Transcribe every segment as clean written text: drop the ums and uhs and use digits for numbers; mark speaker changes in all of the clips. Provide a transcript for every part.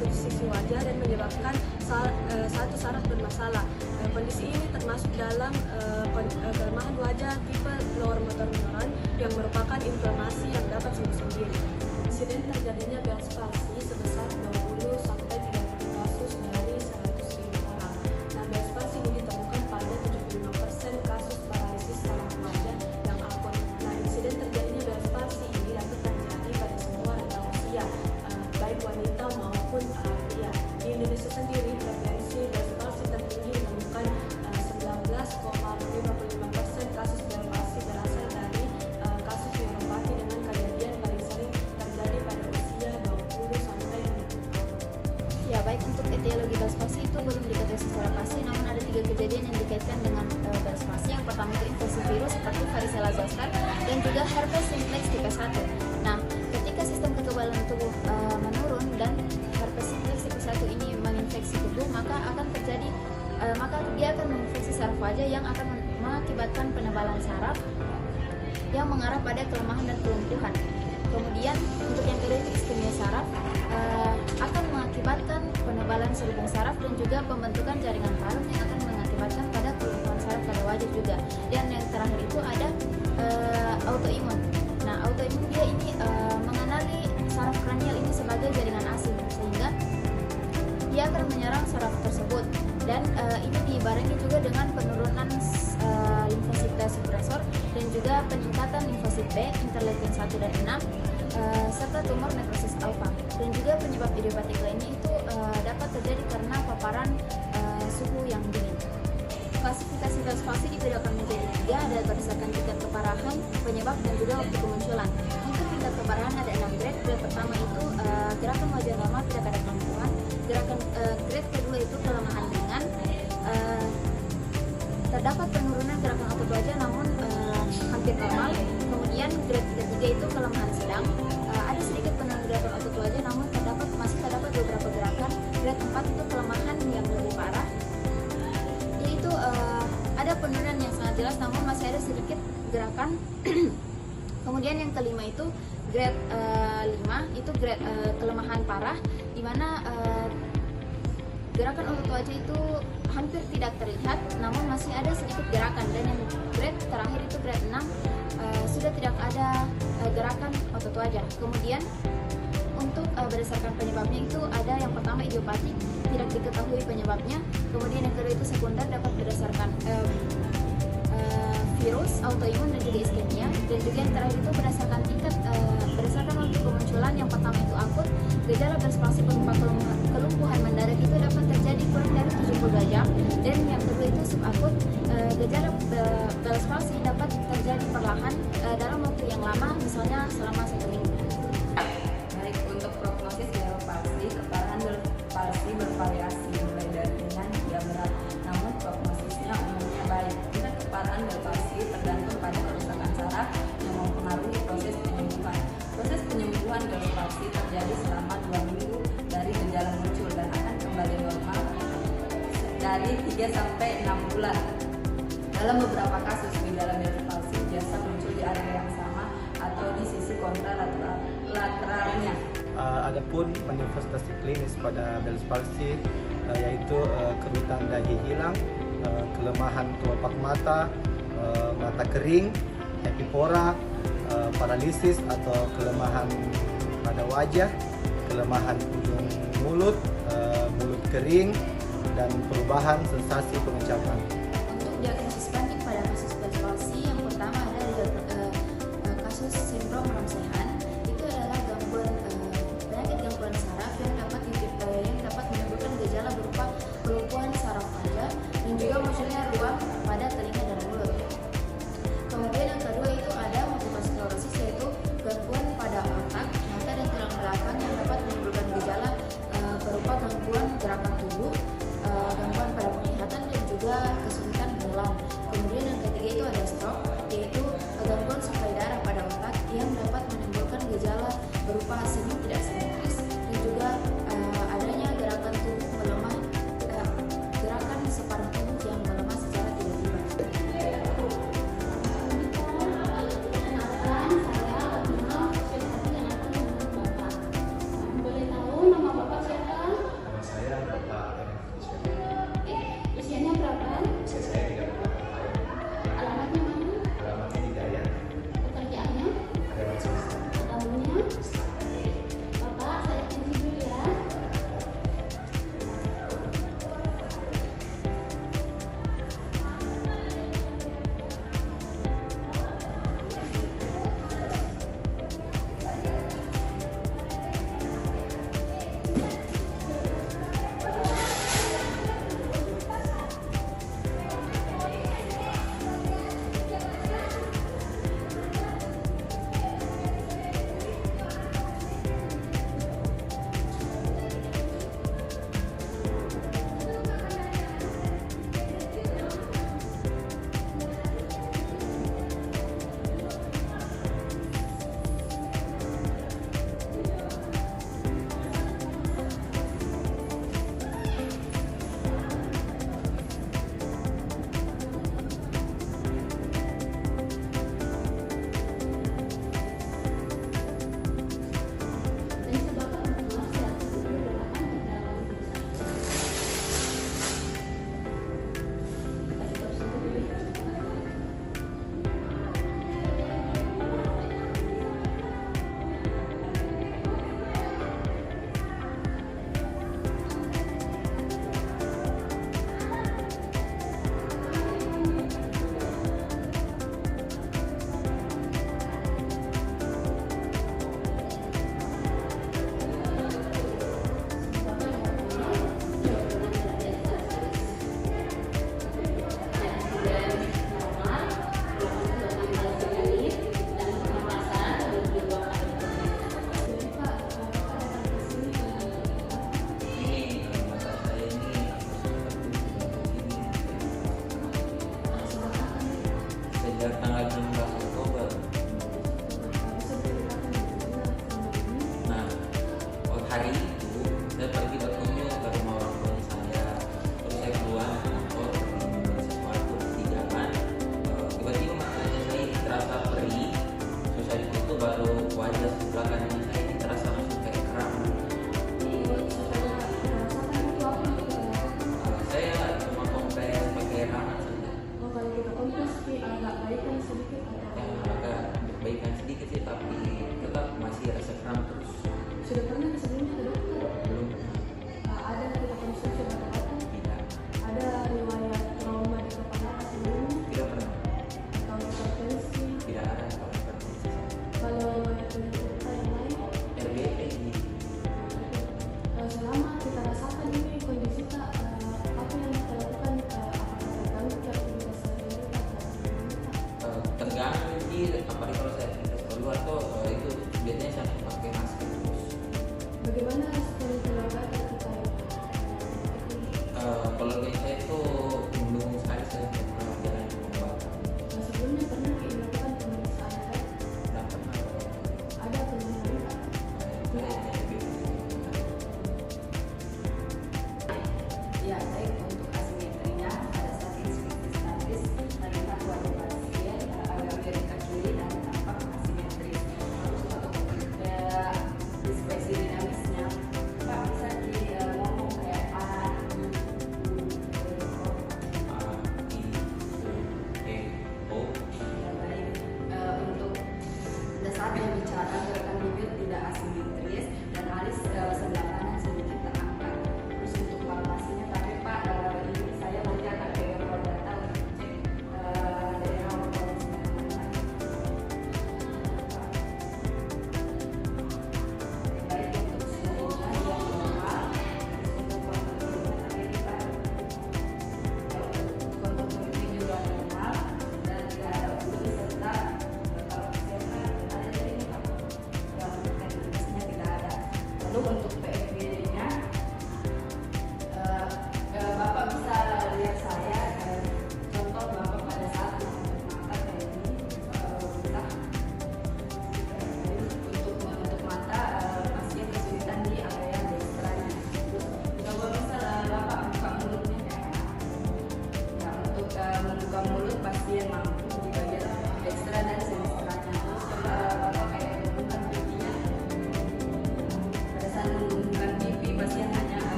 Speaker 1: ke sisi wajah dan menyebabkan satu saraf bermasalah. Kondisi ini termasuk dalam kelemahan wajah tipe lower motor neuron yang merupakan inflamasi yang dapat sembuh sendiri. Insiden terjadinya Bell's palsy sebesar 20 sampai 30 kasus dari 100.000 orang. Nah, Bell's palsy ini ditemukan pada 75% kasus paralisis saraf wajah yang akut. Nah, insiden terjadinya Bell's palsy ini dapat terjadi pada semua rentang usia, baik wanita maupun pria. Di Indonesia sendiri, prevalensi Bell's palsy tertinggi menemukan 19,55% kasus Bell's palsy berasal dari kasus neuropati dengan kejadian paling sering terjadi pada usia 20 sampai 60.
Speaker 2: Ya, baik, untuk etiologi Bell's palsy itu belum diketahui secara pasti, namun ada 3 kejadian yang dikaitkan dengan Bell's palsy. Yang pertama itu infeksi virus seperti varicella zoster dan juga herpes simplex tipe 1. Nah, ketika sistem kekebalan tubuh menurun dan herpes simplex tipe 1 ini menginfeksi tubuh, maka dia akan menginfeksi saraf wajah yang akan mengakibatkan penebalan saraf yang mengarah pada kelemahan dan kelumpuhan. Kemudian untuk yang kedua itu iskemia saraf akan mengakibatkan penebalan selubung saraf dan juga pembentukan jaringan parut yang akan mengakibatkan pada kelumpuhan saraf pada wajah juga. Dan yang terakhir itu ada autoimun. Nah, autoimun dia ini mengenali saraf kranial ini sebagai jaringan asing, sehingga dia akan menyerang saraf tersebut. Dan ini dibarengi juga dengan penurunan limfosit T suppressor dan juga peningkatan limfosit B, interleukin 1 dan 6, serta tumor nekrosis alfa. Dan juga penyebab idiopatik lainnya itu dapat terjadi karena paparan suhu yang dingin. Klasifikasi Bell's palsy dibedakan menjadi 3, ada berdasarkan tingkat keparahan, penyebab, dan juga waktu kemunculan. Untuk tingkat keparahan ada 6 grade. Grade pertama itu gerakan wajah normal, tidak ada kelumpuhan. Grade kedua itu kelemahan ringan, terdapat penurunan gerakan otot wajah namun hampir normal. Kemudian grade ketiga itu kelemahan sedang, ada sedikit penurunan gerakan otot wajah namun masih terdapat beberapa gerakan. Grade 4 itu kelemahan yang lebih parah, yaitu ada penurunan yang sangat jelas namun masih ada sedikit gerakan. Kemudian yang kelima itu grade 5 itu grade kelemahan parah, di mana gerakan otot wajah itu hampir tidak terlihat namun masih ada sedikit gerakan. Dan yang grade terakhir itu grade 6 sudah tidak ada gerakan otot wajah. Kemudian untuk berdasarkan penyebabnya itu ada yang pertama idiopatik, tidak diketahui penyebabnya. Kemudian yang kedua itu sekunder, dapat berdasarkan virus, autoimun, dan juga iskemia. Dan juga yang terakhir itu berdasarkan berdasarkan waktu kemunculan. Yang pertama itu akut, gejala Bell's palsy berupa kelumpuhan mendadak itu dapat terjadi kurang dari 72 jam. Dan yang kedua itu subakut, gejala Bell's palsy dapat terjadi perlahan dalam waktu yang lama, misalnya selama 1 minggu.
Speaker 3: Baik, untuk prognosis Bell's palsy, keparahan Bell's palsy bervariasi mulai dari ringan hingga berat, namun prognosisnya umumnya baik. Tingkat keparahan Bell's palsy tergantung pada kerusakan saraf yang mempengaruhi proses penyembuhan. Proses penyembuhan Bell's palsy terjadi selama 2 minggu dari gejala muncul dan akan kembali normal dari 3 sampai 6 bulan. Dalam beberapa kasus, gejala Bell's palsy biasa muncul di area yang sama atau di sisi kontralateralnya.
Speaker 4: Adapun manifestasi klinis pada Bell's palsy yaitu kerutan dahi hilang, kelemahan kelopak mata, mata kering, epipora, paralisis atau kelemahan pada wajah, kelemahan ujung mulut, mulut kering, dan perubahan sensasi pengucapan.
Speaker 2: Untuk diagnosis penting pada kasus Bell's palsy, yang pertama ada kasus sindrom Ramsay-Hunt. Itu adalah penyakit gangguan saraf yang dapat menimbulkan gejala berupa kelumpuhan saraf wajah dan juga munculnya ruam pada telinga dan mulut. Kemudian yang kedua itu ada multiple sclerosis, yaitu gangguan pada otak, mata, dan tulang belakang yang dapat menimbulkan gejala berupa gangguan gerakan tubuh, gangguan pada penglihatan, dan juga kesulitan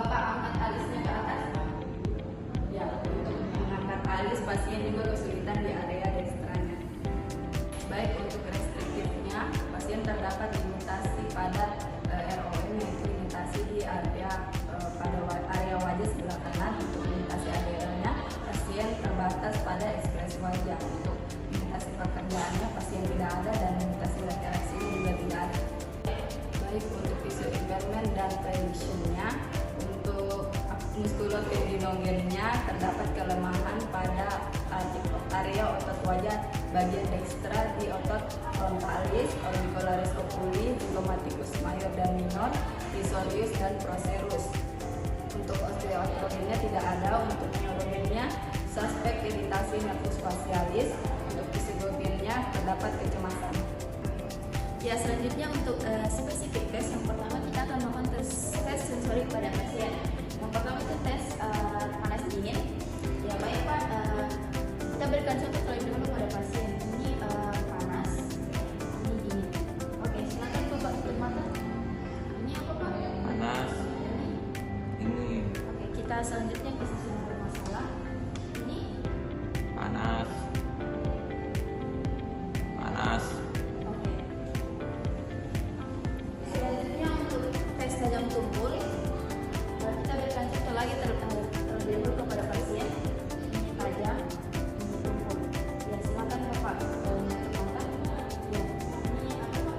Speaker 3: Bapak angkat alisnya ke atas. Ya, untuk mengangkat alis pasien juga kesulitan di area dekstranya. Baik untuk restriktifnya, pasien terdapat limitasi pada ROM, yaitu limitasi di area pada area wajah sebelah kanan. Untuk limitasi areanya, pasien terbatas pada ekspresi wajah. Untuk limitasi pekerjaannya, pasien tidak ada, dan limitasi interaksinya juga tidak ada. Baik untuk visual impairment dan predictionnya, untuk muskulotendinogennya terdapat kelemahan pada area otot wajah bagian dekstra di otot frontalis, orbicularis oculi, zygomaticus major dan minor, risorius dan procerus. Untuk osteoartrogennya tidak ada. Untuk neurogennya suspek iritasi nervus facialis. Untuk psikogennya terdapat kecemasan.
Speaker 2: Ya, selanjutnya untuk spesifik tes, yang pertama kita akan melakukan tes sensori pada pasien. Yang pertama itu tes panas dingin. Ya baik Pak, kita berikan contoh terlebih dahulu pada pasien. Ini panas, ini dingin. Oke, silakan Bapak tutup mata. Ini apa Pak?
Speaker 5: Panas. Ini
Speaker 2: Oke, kita selanjutnya ke sisi yang bermasalah. Ini
Speaker 5: panas. Panas.
Speaker 2: oke. Selanjutnya untuk tes tajam tumpul, kita berikan contoh lagi terlebih dahulu kepada pasien. Ini tajam, ini tumpul. Ya silakan Bapak menutup mata. Ya, ini apa Pak?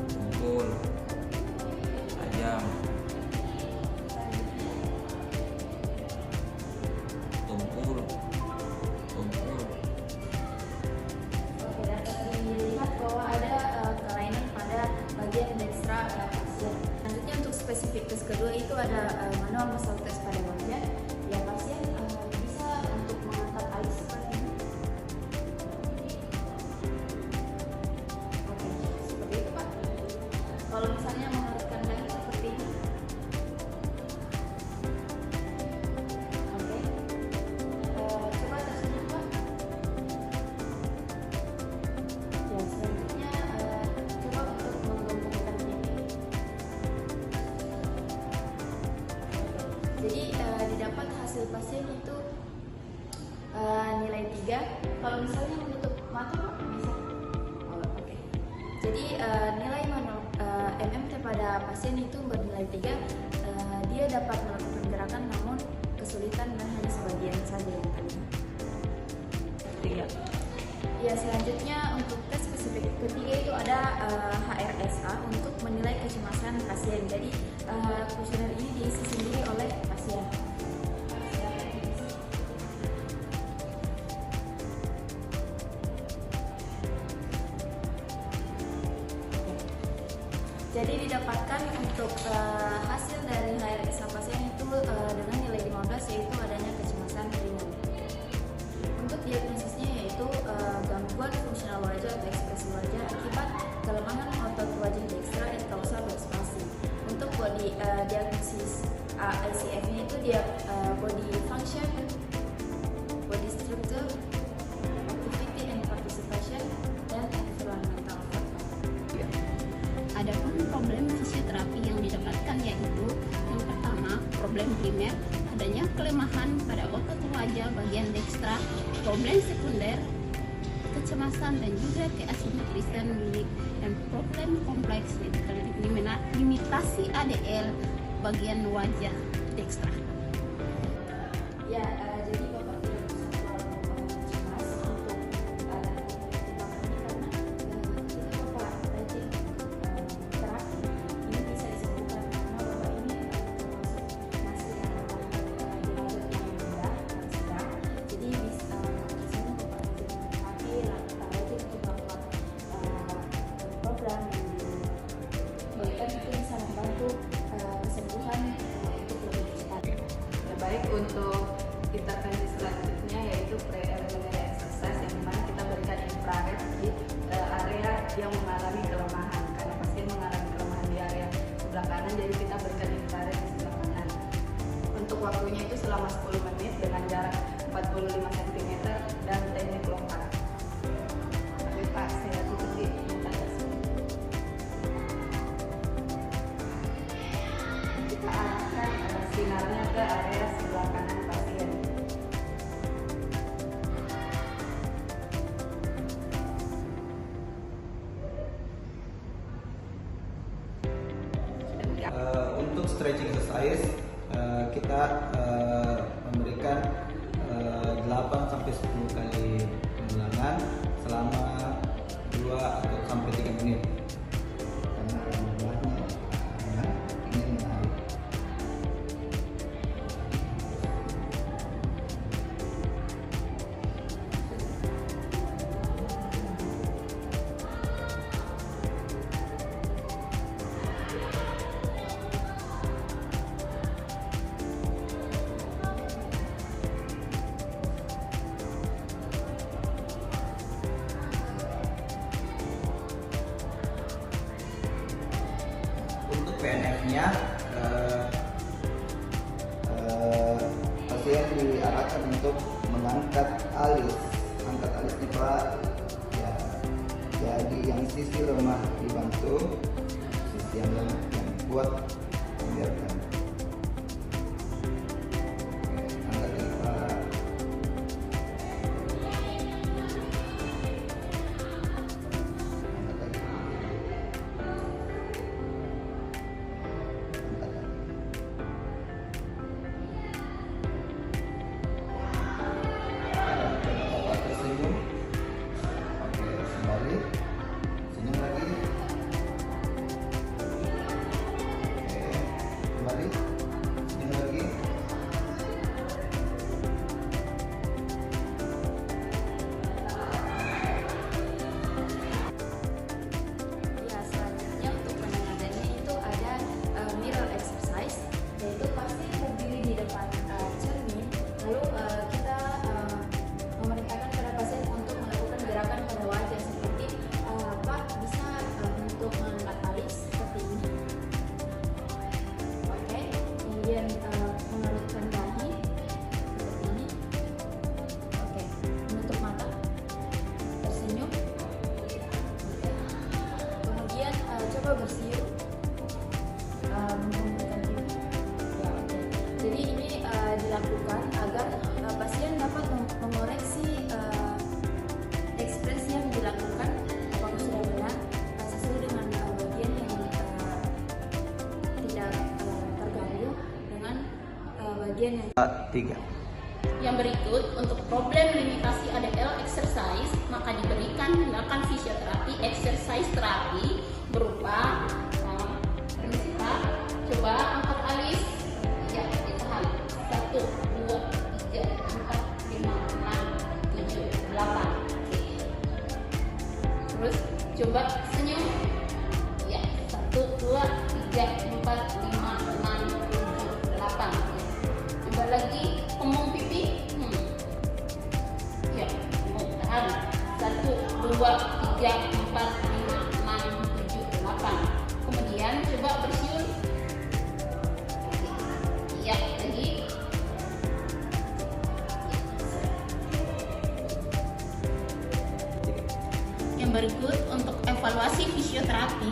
Speaker 5: Tumpul. Tajam. Tumpul. Tumpul.
Speaker 2: Oke, dapat dilihat bahwa ada kelainan pada bagian dekstra pasien. Selanjutnya untuk spesifik tes kedua itu ada manual muscle test pada wajah. Ya pasien bisa untuk mengangkat alis seperti ini. Oke, seperti itu Pak. Kalau misalnya mengalirkan dahi seperti ini. Oke. Coba tersenyum Pak. Ya, selanjutnya coba untuk menggombongkan pipi. Jadi didapat hasil pasien itu nilai 3. Kalau misalnya menutup mata Pak, bisa. Oh, oke. Jadi nilai MMT pada pasien itu bernilai 3. Dia dapat melakukan gerakan namun kesulitan dan hanya sebagian saja yang tadi. 3. Ya, selanjutnya untuk tes spesifik ketiga itu ada HRSA untuk menilai kecemasan pasien. Jadi kuesioner ini diisi sendiri oleh pasien. Jadi didapatkan untuk hasil dari HRSA pasien itu dengan nilai 15, yaitu adanya kecemasan ringan. Untuk diagnosisnya yaitu gangguan fungsional wajah atau ekspresi wajah akibat kelemahan otot wajah dekstra dan kausal berspasi. Untuk body diagnosis ICF-nya itu dia body function, body structure, activity and participation, dan environmental factor.
Speaker 6: Adapun problem fisioterapi yang didapatkan yaitu yang pertama, problem primer, adanya kelemahan pada otot wajah bagian dekstra, problem sekunder, kecemasan dan juga keasimetrisan milik, dan problem kompleks yaitu limitasi ADL bagian wajah dekstra.
Speaker 2: Ya, jadi Bapak tidak bisa terlalu cemas untuk tindakan ini karena ketika Bapak rajin terapi ini bisa disembuhkan karena Bapak ini masih yang derajat yang rendah dan sedang. Jadi bisa misalnya Bapak rajin terapi, rajin untuk melakukan program yang diberikan itu bisa membantu kesembuhan untuk lebih cepat.
Speaker 3: Ya, baik untuk intervensi selanjutnya yaitu preliminary exercise, yang dimana kita berikan infrared di area yang mengalami kelemahan. Karena pasien mengalami kelemahan di area sebelah kanan, jadi kita berikan infrared di sebelah kanan. Untuk waktunya itu selama 10 menit dengan jarak 45 cm dan teknik lompat. Tapi Pak, saya tutup di kita arahkan sinarnya ke area sebelah kanan pasien.
Speaker 4: Untuk stretching exercise kita memberikan 8 sampai 10 kali pengulangan selama 2 atau sampai 3 menit. Karena jumlahnya ingin menarik. Untuk PNF-nya pasien diarahkan untuk mengangkat alis. Angkat alisnya Pak, ya, jadi yang sisi lemah dibantu, sisi yang lemah yang kuat biarkan. Oke, angkat lagi Pak. Angkat lagi. Bapak tersenyum. Oke, kembali. Senyum lagi. Oke, kembali. Senyum lagi.
Speaker 2: Ya, selanjutnya untuk penanganannya itu ada mirror exercise, yaitu pasti berdiri di depan cermin, lalu kita memerintahkan pada pasien untuk melakukan gerakan pada wajah seperti Pak bisa untuk mengangkat alis seperti ini, oke, kemudian mengerutkan dahi seperti ini, oke, menutup mata, tersenyum. Kemudian coba bersiul, membungkukkan pipi. Ya, oke. Jadi ini dilakukan agar pasien dapat mengoreksi ekspresi yang dilakukan apakah sudah benar sesuai dengan bagian yang tidak terganggu dengan bagian yang
Speaker 4: 3.
Speaker 6: Yang berikut, untuk problem limitasi ADL exercise, maka diberikan tindakan fisioterapi exercise terapi berupa permisi Pak, coba angkat alis, ya ditahan, 1, 2, 3, 4, 5, 6, 7, 8. Terus coba senyum, ya 1, 2, 3, 4, 5, 6, 7, 8. Coba lagi pembung pipi, ya tahan, 1, 2, 3, 4, 5, 6, 7, 8. Kemudian coba bersiul, ya lagi. Yang berikut untuk evaluasi fisioterapi.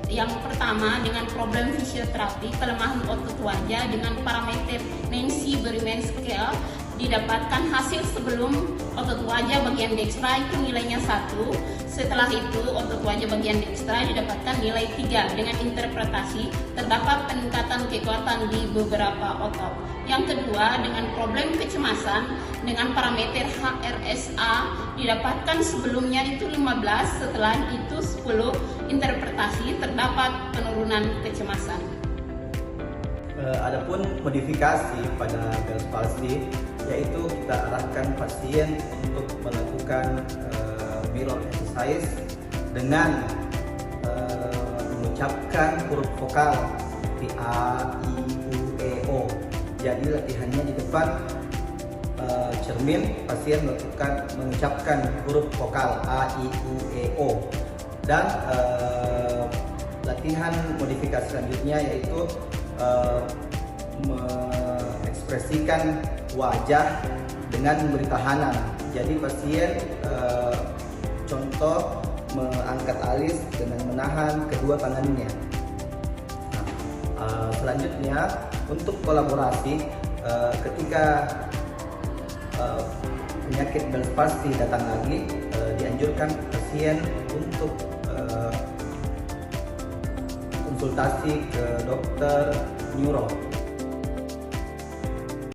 Speaker 6: Yang pertama, dengan problem fisioterapi kelemahan otot wajah dengan parameter Nancy Berman Scale didapatkan hasil sebelum otot wajah bagian dekstra itu nilainya 1. Setelah itu otot wajah bagian dekstra didapatkan nilai 3 dengan interpretasi terdapat peningkatan kekuatan di beberapa otot. Yang kedua, dengan problem kecemasan dengan parameter HRSA didapatkan sebelumnya itu 15, setelah itu 10 interpretasi terdapat penurunan kecemasan.
Speaker 4: Adapun modifikasi pada Bell's palsy, yaitu kita arahkan pasien untuk melakukan mirror exercise dengan mengucapkan huruf vokal seperti A, I, U, E, O. Jadi latihannya di depan cermin, pasien mengucapkan huruf vokal A, I, U, E, O. Dan latihan modifikasi selanjutnya yaitu mengekspresikan wajah dengan memberi tahanan. Jadi pasien contoh mengangkat alis dengan menahan kedua tangannya. Selanjutnya untuk kolaborasi ketika penyakit Bell's palsy datang lagi, dianjurkan pasien untuk konsultasi ke dokter neuro